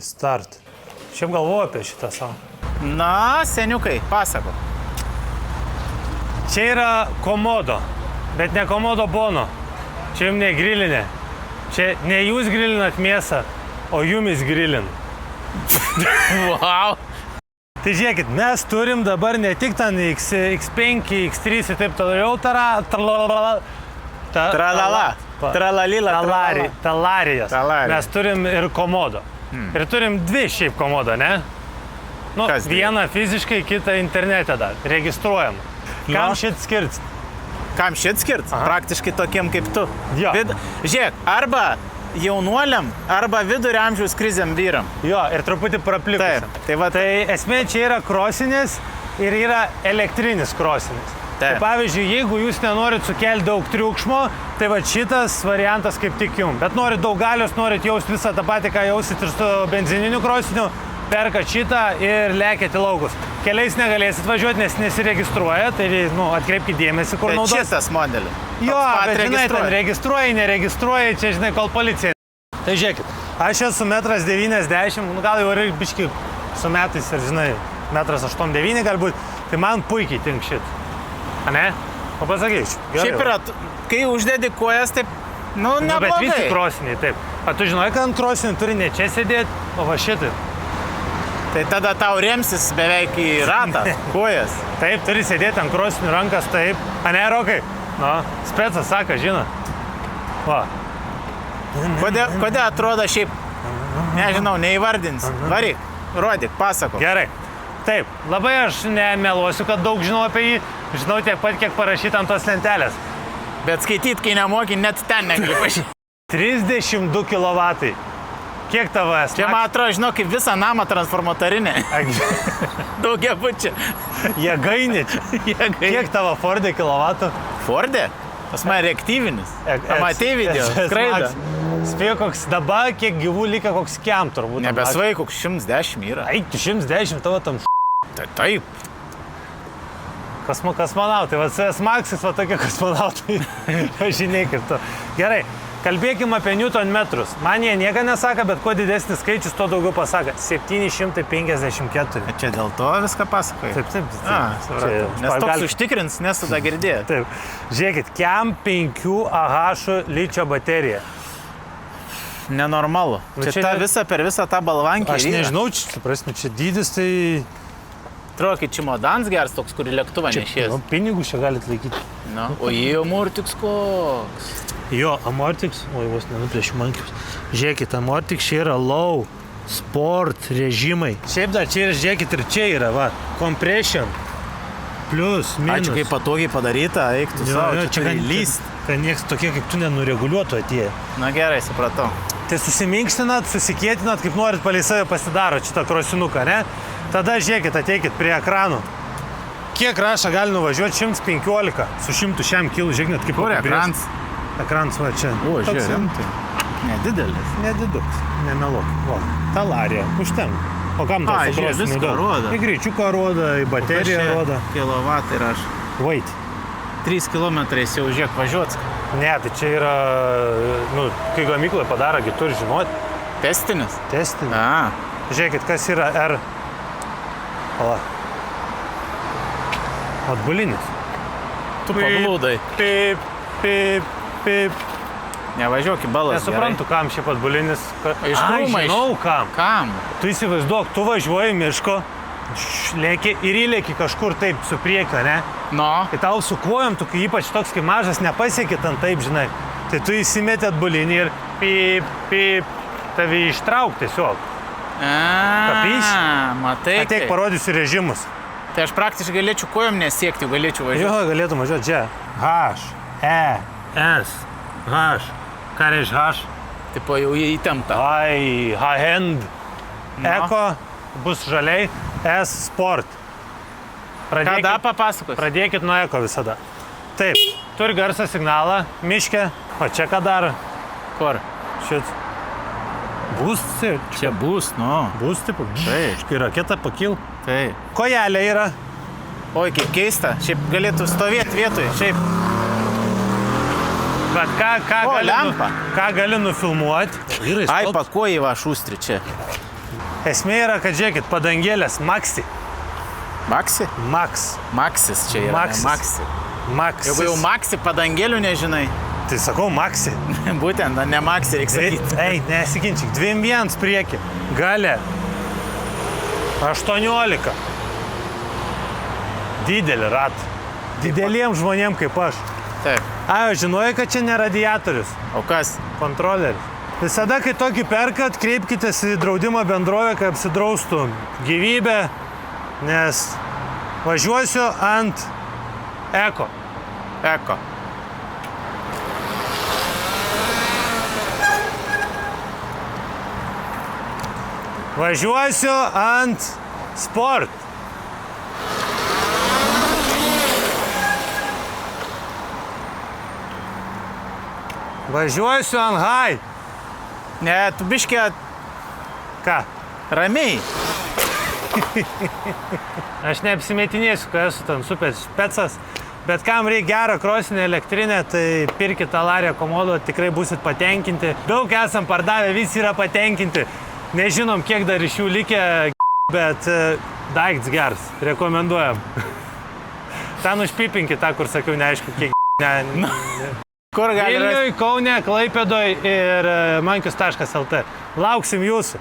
Start. Šiaip galvoju apie šitą savo. Na, seniukai, pasako. Čia yra komodo, bet ne komodo bono. Čia jums ne grilinė. Čia ne jūs grilinat mėsą, o jumis grilin. Wow. Tai žiūrėkit, mes turim dabar ne tik ten X5, X3 ir taip toliau, talarijas. Mes turim ir komodo. Ir turim dvi šiaip komodo, ne? Nu, vieną fiziškai, kitą internete dar. Registruojam. Kam šit skirts? Kam šit skirts? Praktiškai tokiem kaip tu. Jo. Žiūrėk, arba jaunuoliam, arba vidurio amžiaus krizėm vyram. Jo, ir truputį praplikusiam. Tai esmė čia yra krosinis ir yra elektrinis krosinis. Tai pavyzdžiui, jeigu jūs nenorit sukelti daug triukšmo, tai va šitas variantas kaip tik jums. Bet norit daug galios, norit jausti visą tą patį, ką jausit ir su benzininiu krosiniu, perkat šitą ir lekėt į laukus. Keliais negalėsit važiuoti, nes nesiregistruoja, tai atkreipkite dėmesį, kur naudos. Bet šitas modelis. Jo, bet žinai, ten registruoji, neregistruoji, čia žinai, kol policija. Tai žiūrėkit, aš esu 1,90 m, gal jau ir biški su metais ir žinai, 1,89 m galbūt, tai man puikiai tink šit. A ne? O pasakyčiau. Šiaip yra, kai uždedi kojas, taip, neblogai. Bet visi krosiniai, taip. A tu žinai, kad ant krosinių turi ne čia sėdėti, o va šitai. Tai tada tau remsis beveik į ratą, kojas. Taip, turi sėdėti ant krosinių rankas, taip. A ne, Rokai? Specas sako, žino. Va. Kodėl atrodo šiaip, nežinau, neįvardins. Varyk, rodyk, pasako. Gerai. Taip, labai aš nemeluosiu, kad daug žinau apie jį. Žinau tiek pat, kiek parašyta ant tos lentelės. Bet skaityt, kai nemoki, net ten negali pašyti. 32 kW. Kiek tavo esmė? Čia, man atrodo, žinau, kaip visą namą transformatorinė. Daugia bučia. Jėgainė čia. Kiek tavo Fordė kilovatų? Fordė? Pas man reaktyvinis. Matei video, skraido. Spėjo, koks dabar, kiek gyvų likę, koks kiam turbūt. Nebesvai, koks 110 yra. Eik, tu 110 tavo tam Taip. Kosmonautai, va CS Maxis, va tokie kosmonautai. Važiniai kaip tu. Gerai, kalbėkime apie Newton metrus. Man jie nieko nesako, bet kuo didesnis skaičius, tuo daugiau pasako. 754. Čia dėl to viską pasakoji? Taip. Nes toks užtikrins, nesu da girdėjęs. Taip. Žiūrėkit, kiam 5 AH ličio baterija. Nenormalu. Čia per visą tą balvankį. Aš nežinau, čia dydis, tai... Atrodo, kaip čimodans geras toks, kurį lėktuvą nešies. Pinigus čia galit laikyti. O jį amortiks koks? Jo, amortiks, vos nenuplėšiu mankius. Žiūrėkit, amortiks čia yra low, sport režimai. Šiaip dar čia yra, žiūrėkit, ir čia yra, va, compression, plus, minus. Ačiū, kaip patogiai padaryta, eik tu savo, čia turi lyst. Kad nieks tokie, kaip tu nenureguliuotų atėję. Na gerai, supratau. Tai susiminkštinat, susikėtinat, kaip norit palei save pasidarot šitą krosinuką, ne? Tada žiūrėkit, ateikit prie ekranų. Kiek rašą gali nuvažiuoti? 115 su 100 kg, žiūrėkit, kaip kur ekrans? Ekrans va čia. O, žiūrėk. Nedidelis. Nediduks, nemeluok. Va, talarija, užtenka. O kam tas žiūrėk, viską rodo. Į greičiuką rodo, į bateriją rodo. Kilovatai raš. Wait. 3 km jau žiūrėk važiuots. Ne, tai čia yra, kai gamykloje padaro, gi turi žinoti. Testinis? Testinis. Žiūrėkit, kas yra R. Pala. Atbulinis. Tu pablūdai. Pip. Nevažiuok į balas. Nesuprantu, kam šiaip atbulinis. Žinau kam. Kam? Tu įsivaizduok, tu važiuoji miško, lėki ir įlėki kažkur taip su priekio, ne? Kai tau su kojom, tu ypač toks kaip mažas nepasieki ten taip, žinai. Tai tu įsimeti atbulinį ir pip, tavi ištrauk tiesiog. Kapys? Matai. Ateik parodysiu režimus. Tai aš praktiškai galėčiau kojom nesiekti, galėčiau važiuoti. Jo, galėtum važiuoti čia. H, E, S, H. Ką reiškia H? Tipo jau įtempta. High-end. Eko bus žaliai, S Sport. Kada papasakos? Pradėkit nuo Eko visada. Taip, turi garso signalą, miške. O čia ką daro? Kur? Šit. Boost. Čia boost, Boost, tipo. Taip. Kai raketa pakil. Taip. Kojelė yra. Oi, kaip keista. Šiaip galėtų stovėti vietoj. Šiaip. Bet ką gali nufilmuoti? Ai, pakuoji va šūstri čia. Esmė yra, kad žiūrėkit, padangėlės Maxi. Maxi? Maxis čia yra. Maxis. Maxi. Maxis. Jeigu jau Maxi padangėlių nežinai. Tai sakau Maxi. Būtent, ne Maxi reikia sakyti. Ei, nesiginčyk, 2-1 prieki. Galė. 18. Didelį ratą. Dideliems žmonėms kaip aš. Taip. Žinojai, kad čia ne radiatorius. O kas? Kontroleris. Visada, kai tokį perkat, kreipkitės į draudimo bendrovę, kad apsidraustų gyvybę, nes važiuosiu ant Eko. Eko. Važiuosiu ant Sport. Važiuosiu ant High. Ne, tu biškė Ką? ramiai. Aš neapsimetinėsiu, kad esu ten super specas, bet kam reikia gerą krosinę elektrinę, tai pirkit Alaria Komodo, tikrai busit patenkinti. Daug esam pardavę, visi yra patenkinti. Nežinom, kiek dar iš jų likę, bet daikts geras, rekomenduojam. Ten užpipinkit tą, kur sakiau, neaišku, kiek Kur gali rasti? Vilniui, Kaune, Klaipėdoj ir mankius.lt. Lauksim jūsų.